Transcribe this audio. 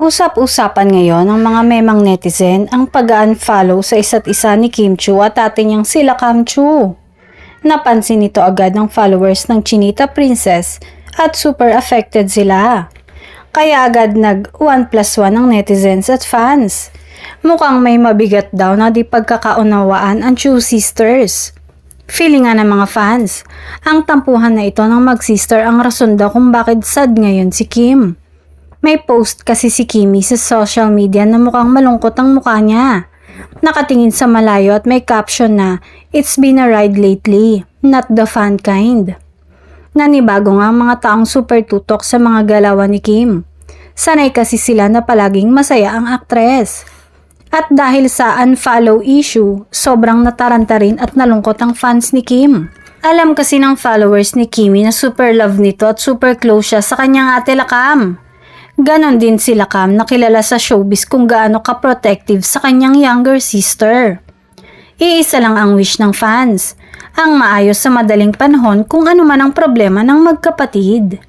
Usap-usapan ngayon ng mga memang netizen ang pag-unfollow sa isa't isa ni Kim Chiu at ate niyang sila Cam Chu. Napansin nito agad ng followers ng Chinita Princess at super affected sila. Kaya agad nag 1+1 ang netizens at fans. Mukhang may mabigat daw na di pagkakaunawaan ang Chu sisters. Feeling nga ng mga fans, ang tampuhan na ito ng mag-sister ang rason daw kung bakit sad ngayon si Kim. May post kasi si Kimi sa social media na mukhang malungkot ang mukha niya. Nakatingin sa malayo at may caption na, "It's been a ride lately, not the fun kind." Nanibago nga ang mga taong super tutok sa mga galawan ni Kim. Sanay kasi sila na palaging masaya ang aktres. At dahil sa unfollow issue, sobrang nataranta rin at nalungkot ang fans ni Kim. Alam kasi ng followers ni Kimi na super love nito at super close siya sa kanyang ate Lakam. Ganon din sila Cam na kilala sa showbiz kung gaano ka-protective sa kanyang younger sister. Iisa lang ang wish ng fans, ang maayos sa madaling panahon kung ano man ang problema ng magkapatid.